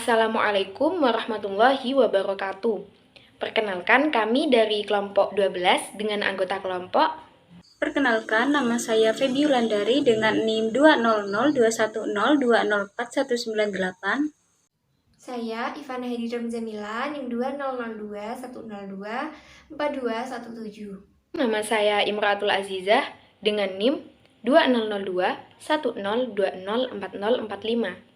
Assalamualaikum warahmatullahi wabarakatuh. Perkenalkan, kami dari kelompok 12 dengan anggota kelompok. Perkenalkan, nama saya Feby Wulandari dengan NIM 2002102041198. Saya Ivana Hedi Ramzamila, NIM 2002-102-4217. Nama saya Imratul Azizah dengan NIM 2002-10204045.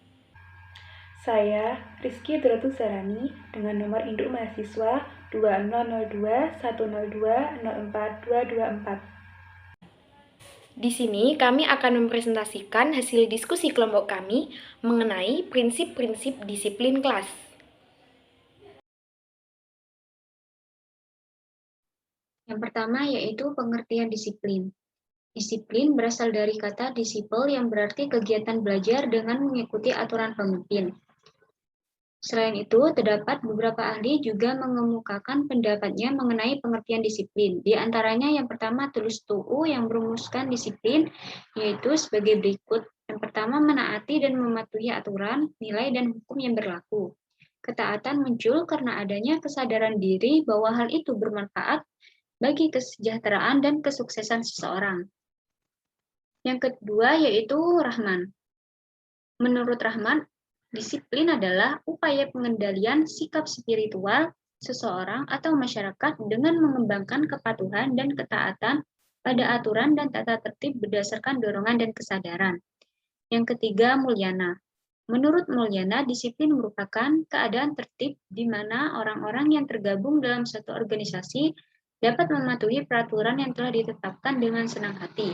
Saya Rizky Duratul Sarani dengan nomor induk mahasiswa 2002-102-04224. Di sini kami akan mempresentasikan hasil diskusi kelompok kami mengenai prinsip-prinsip disiplin kelas. Yang pertama yaitu pengertian disiplin. Disiplin berasal dari kata disipel yang berarti kegiatan belajar dengan mengikuti aturan pemimpin. Selain itu, terdapat beberapa ahli juga mengemukakan pendapatnya mengenai pengertian disiplin. Di antaranya yang pertama Tulus Tuu yang merumuskan disiplin, yaitu sebagai berikut. Yang pertama, menaati dan mematuhi aturan, nilai, dan hukum yang berlaku. Ketaatan muncul karena adanya kesadaran diri bahwa hal itu bermanfaat bagi kesejahteraan dan kesuksesan seseorang. Yang kedua yaitu Rahman. Menurut Rahman, disiplin adalah upaya pengendalian sikap spiritual seseorang atau masyarakat dengan mengembangkan kepatuhan dan ketaatan pada aturan dan tata tertib berdasarkan dorongan dan kesadaran. Yang ketiga, Mulyana. Menurut Mulyana, disiplin merupakan keadaan tertib di mana orang-orang yang tergabung dalam satu organisasi dapat mematuhi peraturan yang telah ditetapkan dengan senang hati.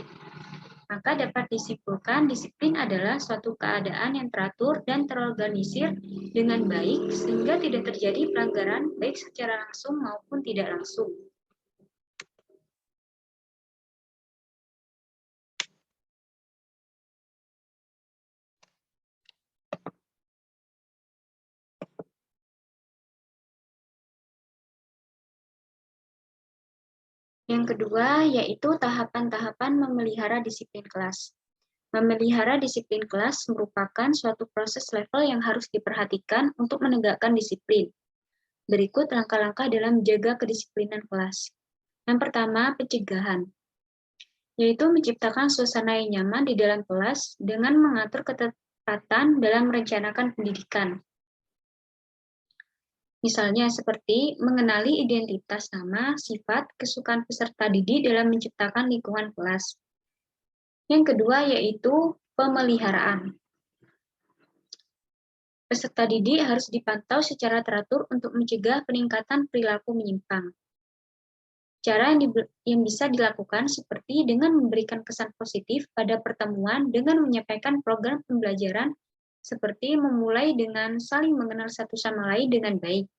Maka dapat disimpulkan disiplin adalah suatu keadaan yang teratur dan terorganisir dengan baik sehingga tidak terjadi pelanggaran baik secara langsung maupun tidak langsung. Yang kedua yaitu tahapan-tahapan memelihara disiplin kelas. Memelihara disiplin kelas merupakan suatu proses level yang harus diperhatikan untuk menegakkan disiplin. Berikut langkah-langkah dalam menjaga kedisiplinan kelas. Yang pertama, pencegahan, yaitu menciptakan suasana yang nyaman di dalam kelas dengan mengatur ketepatan dalam merencanakan pendidikan. Misalnya seperti mengenali identitas nama, sifat, kesukaan peserta didik dalam menciptakan lingkungan kelas. Yang kedua yaitu pemeliharaan. Peserta didik harus dipantau secara teratur untuk mencegah peningkatan perilaku menyimpang. Cara yang bisa dilakukan seperti dengan memberikan kesan positif pada pertemuan dengan menyampaikan program pembelajaran seperti memulai dengan saling mengenal satu sama lain dengan baik.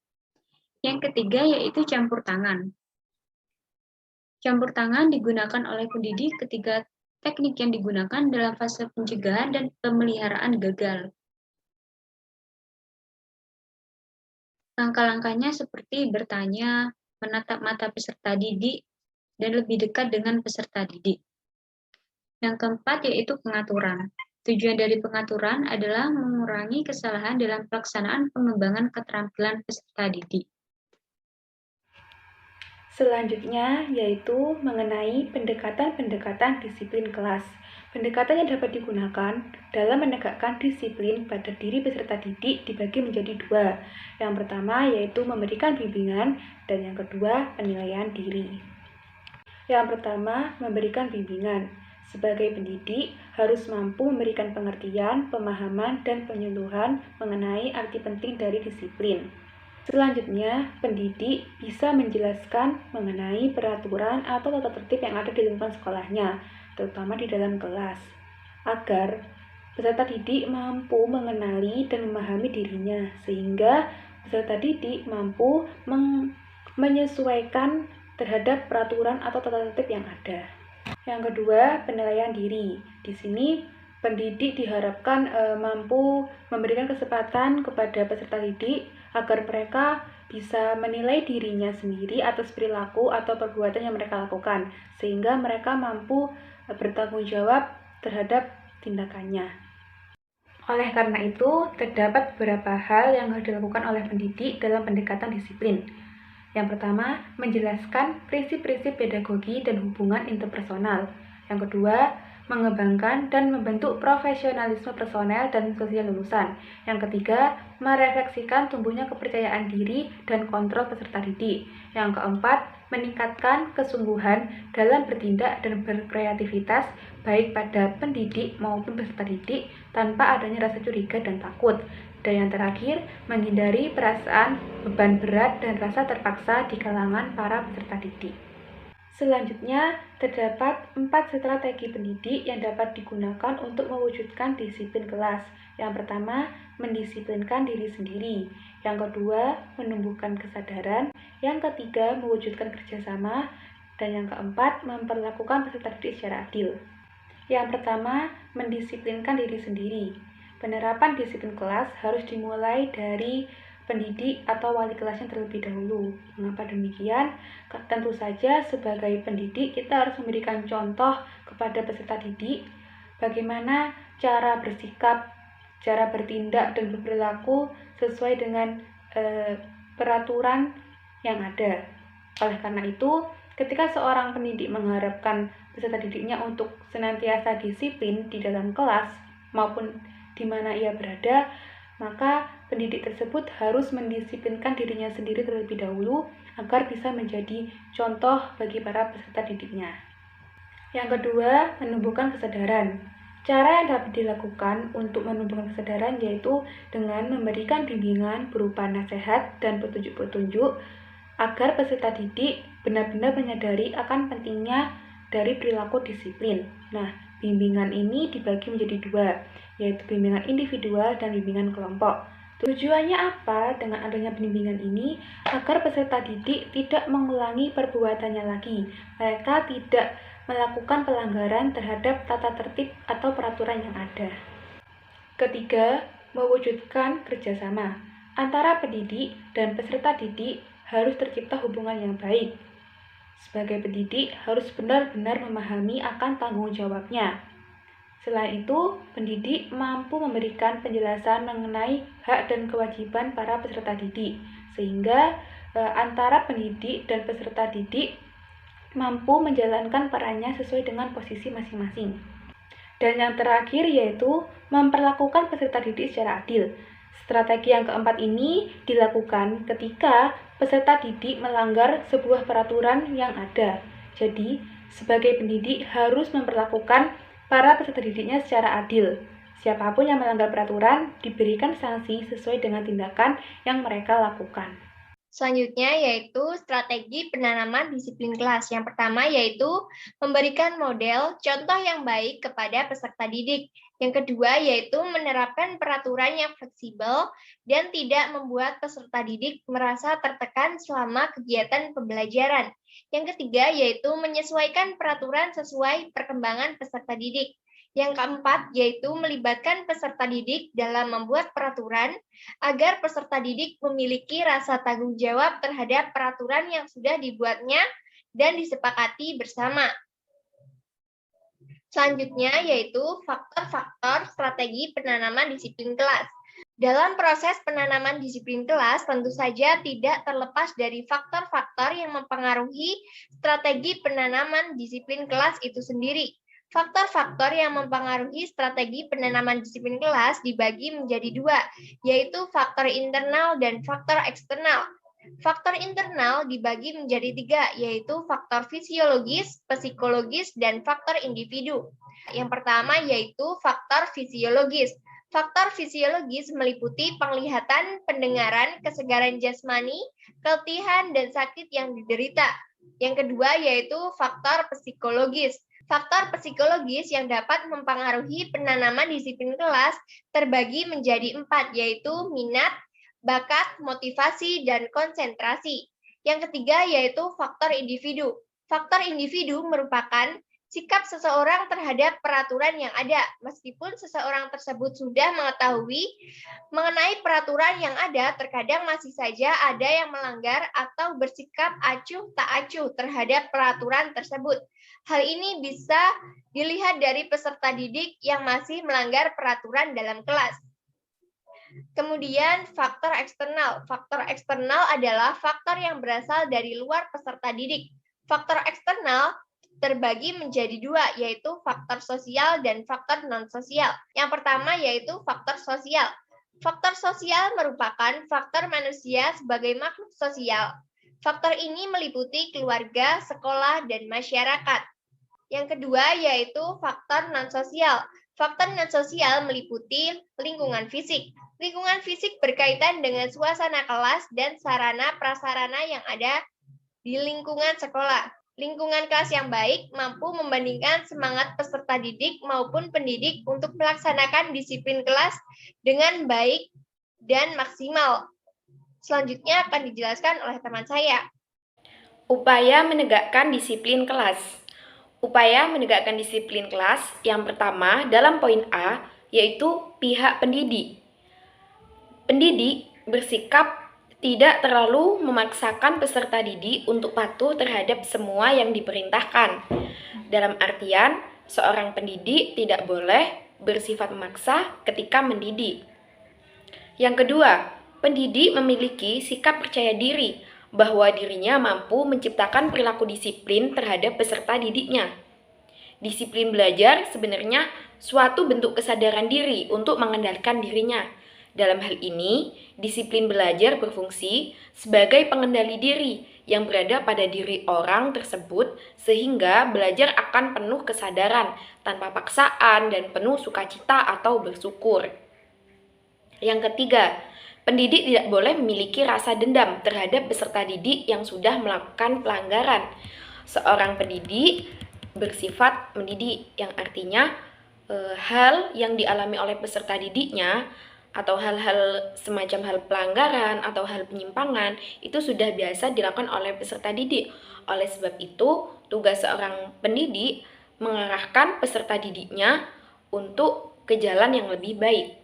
Yang ketiga yaitu campur tangan. Campur tangan digunakan oleh pendidik ketika teknik yang digunakan dalam fase pencegahan dan pemeliharaan gagal. Langkah-langkahnya seperti bertanya, menatap mata peserta didik, dan lebih dekat dengan peserta didik. Yang keempat yaitu pengaturan. Tujuan dari pengaturan adalah mengurangi kesalahan dalam pelaksanaan pengembangan keterampilan peserta didik. Selanjutnya yaitu mengenai pendekatan-pendekatan disiplin kelas. Pendekatan yang dapat digunakan dalam menegakkan disiplin pada diri peserta didik dibagi menjadi dua. Yang pertama yaitu memberikan bimbingan dan yang kedua penilaian diri. Yang pertama, memberikan bimbingan. Sebagai pendidik, harus mampu memberikan pengertian, pemahaman, dan penyuluhan mengenai arti penting dari disiplin. Selanjutnya, pendidik bisa menjelaskan mengenai peraturan atau tata tertib yang ada di lingkungan sekolahnya, terutama di dalam kelas, agar peserta didik mampu mengenali dan memahami dirinya, sehingga peserta didik mampu menyesuaikan terhadap peraturan atau tata tertib yang ada. Yang kedua, penilaian diri. Di sini pendidik diharapkan mampu memberikan kesempatan kepada peserta didik agar mereka bisa menilai dirinya sendiri atas perilaku atau perbuatan yang mereka lakukan, sehingga mereka mampu bertanggung jawab terhadap tindakannya. Oleh karena itu, terdapat beberapa hal yang harus dilakukan oleh pendidik dalam pendekatan disiplin. Yang pertama, menjelaskan prinsip-prinsip pedagogi dan hubungan interpersonal. Yang kedua, mengembangkan dan membentuk profesionalisme personel dan sosial lulusan. Yang ketiga, merefleksikan tumbuhnya kepercayaan diri dan kontrol peserta didik. Yang keempat, meningkatkan kesungguhan dalam bertindak dan berkreativitas baik pada pendidik maupun peserta didik tanpa adanya rasa curiga dan takut. Dan yang terakhir, menghindari perasaan beban berat dan rasa terpaksa di kalangan para peserta didik. Selanjutnya, terdapat 4 strategi pendidik yang dapat digunakan untuk mewujudkan disiplin kelas. Yang pertama, mendisiplinkan diri sendiri. Yang kedua, menumbuhkan kesadaran. Yang ketiga, mewujudkan kerjasama. Dan yang keempat, memperlakukan peserta didik secara adil. Yang pertama, mendisiplinkan diri sendiri. Penerapan disiplin kelas harus dimulai dari pendidik atau wali kelasnya terlebih dahulu. Mengapa demikian? Tentu saja sebagai pendidik kita harus memberikan contoh kepada peserta didik bagaimana cara bersikap, cara bertindak dan berperilaku sesuai dengan peraturan yang ada. Oleh karena itu, ketika seorang pendidik mengharapkan peserta didiknya untuk senantiasa disiplin di dalam kelas maupun di mana ia berada, maka pendidik tersebut harus mendisiplinkan dirinya sendiri terlebih dahulu agar bisa menjadi contoh bagi para peserta didiknya. Yang kedua, menumbuhkan kesadaran. Cara yang dapat dilakukan untuk menumbuhkan kesadaran yaitu dengan memberikan bimbingan berupa nasihat dan petunjuk-petunjuk agar peserta didik benar-benar menyadari akan pentingnya dari perilaku disiplin. Nah, bimbingan ini dibagi menjadi 2, yaitu bimbingan individual dan bimbingan kelompok. Tujuannya apa dengan adanya bimbingan ini? Agar peserta didik tidak mengulangi perbuatannya lagi. Mereka tidak melakukan pelanggaran terhadap tata tertib atau peraturan yang ada. Ketiga, mewujudkan kerjasama. Antara pendidik dan peserta didik harus tercipta hubungan yang baik. Sebagai pendidik harus benar-benar memahami akan tanggung jawabnya. Selain itu, pendidik mampu memberikan penjelasan mengenai hak dan kewajiban para peserta didik, sehingga antara pendidik dan peserta didik mampu menjalankan perannya sesuai dengan posisi masing-masing. Dan yang terakhir yaitu memperlakukan peserta didik secara adil. Strategi yang keempat ini dilakukan ketika peserta didik melanggar sebuah peraturan yang ada. Jadi, sebagai pendidik harus memperlakukan para peserta didiknya secara adil. Siapapun yang melanggar peraturan diberikan sanksi sesuai dengan tindakan yang mereka lakukan. Selanjutnya yaitu strategi penanaman disiplin kelas. Yang pertama yaitu memberikan model contoh yang baik kepada peserta didik. Yang kedua yaitu menerapkan peraturan yang fleksibel dan tidak membuat peserta didik merasa tertekan selama kegiatan pembelajaran. Yang ketiga yaitu menyesuaikan peraturan sesuai perkembangan peserta didik. Yang keempat yaitu melibatkan peserta didik dalam membuat peraturan agar peserta didik memiliki rasa tanggung jawab terhadap peraturan yang sudah dibuatnya dan disepakati bersama. Selanjutnya yaitu faktor-faktor strategi penanaman disiplin kelas. Dalam proses penanaman disiplin kelas, tentu saja tidak terlepas dari faktor-faktor yang mempengaruhi strategi penanaman disiplin kelas itu sendiri. Faktor-faktor yang mempengaruhi strategi penanaman disiplin kelas dibagi menjadi 2, yaitu faktor internal dan faktor eksternal. Faktor internal dibagi menjadi 3, yaitu faktor fisiologis, psikologis, dan faktor individu. Yang pertama yaitu faktor fisiologis. Faktor fisiologis meliputi penglihatan, pendengaran, kesegaran jasmani, keletihan, dan sakit yang diderita. Yang kedua yaitu faktor psikologis. Faktor psikologis yang dapat mempengaruhi penanaman disiplin kelas terbagi menjadi 4, yaitu minat, bakat, motivasi, dan konsentrasi. Yang ketiga yaitu faktor individu. Faktor individu merupakan sikap seseorang terhadap peraturan yang ada, meskipun seseorang tersebut sudah mengetahui mengenai peraturan yang ada, terkadang masih saja ada yang melanggar atau bersikap acuh tak acuh terhadap peraturan tersebut. Hal ini bisa dilihat dari peserta didik yang masih melanggar peraturan dalam kelas. Kemudian faktor eksternal. Faktor eksternal adalah faktor yang berasal dari luar peserta didik. Faktor eksternal terbagi menjadi dua, yaitu faktor sosial dan faktor non-sosial. Yang pertama yaitu faktor sosial. Faktor sosial merupakan faktor manusia sebagai makhluk sosial. Faktor ini meliputi keluarga, sekolah, dan masyarakat. Yang kedua yaitu faktor non-sosial. Faktor non-sosial meliputi lingkungan fisik. Lingkungan fisik berkaitan dengan suasana kelas dan sarana-prasarana yang ada di lingkungan sekolah. Lingkungan kelas yang baik mampu membandingkan semangat peserta didik maupun pendidik untuk melaksanakan disiplin kelas dengan baik dan maksimal. Selanjutnya akan dijelaskan oleh teman saya. Upaya menegakkan disiplin kelas. Upaya menegakkan disiplin kelas yang pertama dalam poin A yaitu pihak pendidik. Pendidik bersikap tidak terlalu memaksakan peserta didik untuk patuh terhadap semua yang diperintahkan. Dalam artian, seorang pendidik tidak boleh bersifat memaksa ketika mendidik. Yang kedua, pendidik memiliki sikap percaya diri bahwa dirinya mampu menciptakan perilaku disiplin terhadap peserta didiknya. Disiplin belajar sebenarnya suatu bentuk kesadaran diri untuk mengendalikan dirinya. Dalam hal ini, disiplin belajar berfungsi sebagai pengendali diri yang berada pada diri orang tersebut sehingga belajar akan penuh kesadaran, tanpa paksaan dan penuh sukacita atau bersyukur. Yang ketiga, pendidik tidak boleh memiliki rasa dendam terhadap peserta didik yang sudah melakukan pelanggaran. Seorang pendidik bersifat mendidik, yang artinya hal yang dialami oleh peserta didiknya atau hal-hal semacam hal pelanggaran atau hal penyimpangan itu sudah biasa dilakukan oleh peserta didik. Oleh sebab itu, tugas seorang pendidik mengarahkan peserta didiknya untuk ke jalan yang lebih baik.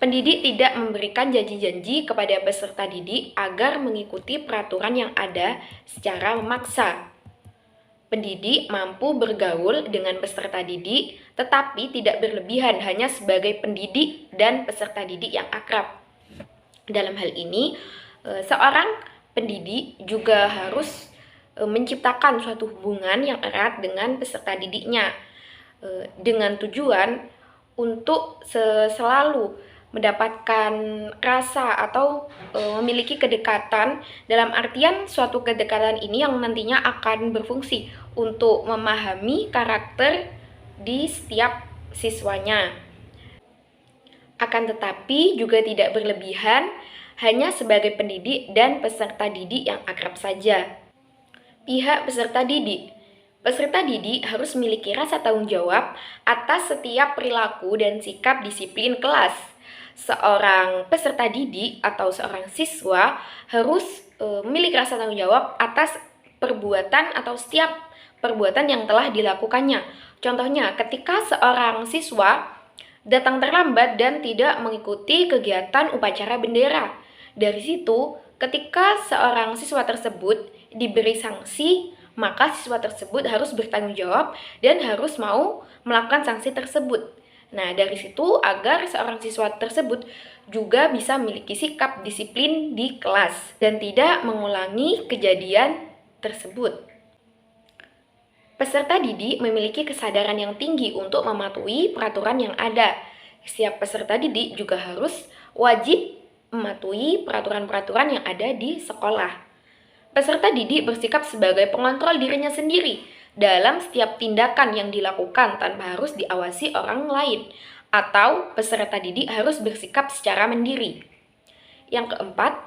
Pendidik tidak memberikan janji-janji kepada peserta didik agar mengikuti peraturan yang ada secara memaksa. Pendidik mampu bergaul dengan peserta didik, tetapi tidak berlebihan hanya sebagai pendidik dan peserta didik yang akrab. Dalam hal ini, seorang pendidik juga harus menciptakan suatu hubungan yang erat dengan peserta didiknya, dengan tujuan untuk selalu mendapatkan rasa atau memiliki kedekatan, dalam artian suatu kedekatan ini yang nantinya akan berfungsi untuk memahami karakter di setiap siswanya. Akan tetapi juga tidak berlebihan hanya sebagai pendidik dan peserta didik yang akrab saja. Pihak peserta didik. Peserta didik harus memiliki rasa tanggung jawab atas setiap perilaku dan sikap disiplin kelas. Seorang peserta didik atau seorang siswa harus memiliki rasa tanggung jawab atas perbuatan atau setiap perbuatan yang telah dilakukannya. Contohnya, ketika seorang siswa datang terlambat dan tidak mengikuti kegiatan upacara bendera. Dari situ, ketika seorang siswa tersebut diberi sanksi, maka siswa tersebut harus bertanggung jawab dan harus mau melakukan sanksi tersebut. Nah, dari situ agar seorang siswa tersebut juga bisa memiliki sikap disiplin di kelas dan tidak mengulangi kejadian tersebut. Peserta didik memiliki kesadaran yang tinggi untuk mematuhi peraturan yang ada. Setiap peserta didik juga harus wajib mematuhi peraturan-peraturan yang ada di sekolah. Peserta didik bersikap sebagai pengontrol dirinya sendiri dalam setiap tindakan yang dilakukan tanpa harus diawasi orang lain, atau peserta didik harus bersikap secara mandiri. Yang keempat,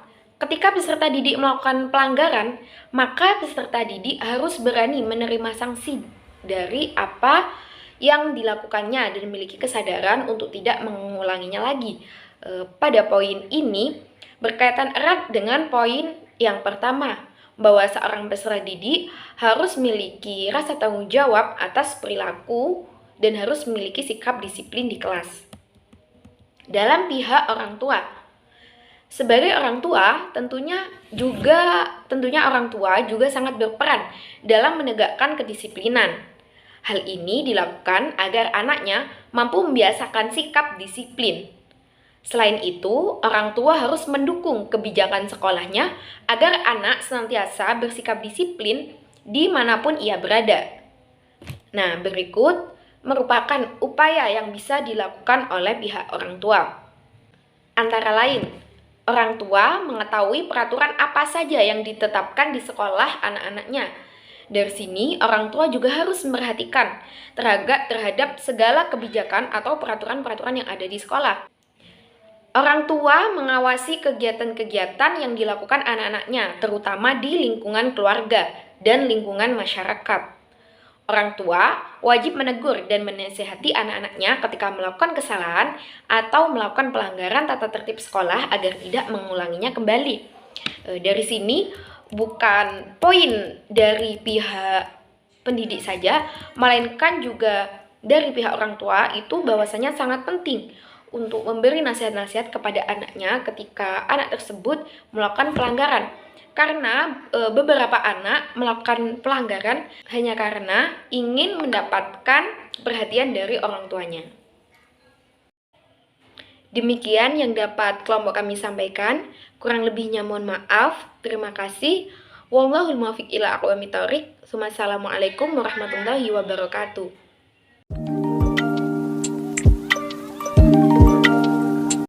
ketika peserta didik melakukan pelanggaran, maka peserta didik harus berani menerima sanksi dari apa yang dilakukannya dan memiliki kesadaran untuk tidak mengulanginya lagi. Pada poin ini berkaitan erat dengan poin yang pertama, bahwa seorang peserta didik harus memiliki rasa tanggung jawab atas perilaku dan harus memiliki sikap disiplin di kelas. Dalam pihak orang tua, Sebagai orang tua, tentunya orang tua juga sangat berperan dalam menegakkan kedisiplinan. Hal ini dilakukan agar anaknya mampu membiasakan sikap disiplin. Selain itu, orang tua harus mendukung kebijakan sekolahnya agar anak senantiasa bersikap disiplin dimanapun ia berada. Nah, berikut merupakan upaya yang bisa dilakukan oleh pihak orang tua. Antara lain, orang tua mengetahui peraturan apa saja yang ditetapkan di sekolah anak-anaknya. Dari sini, orang tua juga harus memperhatikan terhadap segala kebijakan atau peraturan-peraturan yang ada di sekolah. Orang tua mengawasi kegiatan-kegiatan yang dilakukan anak-anaknya, terutama di lingkungan keluarga dan lingkungan masyarakat. Orang tua wajib menegur dan menasihati anak-anaknya ketika melakukan kesalahan atau melakukan pelanggaran tata tertib sekolah agar tidak mengulanginya kembali. Dari sini bukan poin dari pihak pendidik saja, melainkan juga dari pihak orang tua itu bahwasanya sangat penting untuk memberi nasihat-nasihat kepada anaknya ketika anak tersebut melakukan pelanggaran. Karena beberapa anak melakukan pelanggaran hanya karena ingin mendapatkan perhatian dari orang tuanya. Demikian yang dapat kelompok kami sampaikan. Kurang lebihnya mohon maaf. Terima kasih. Wallahul muwaffiq ila aqwamit thoriq. Wassalamualaikum warahmatullahi wabarakatuh.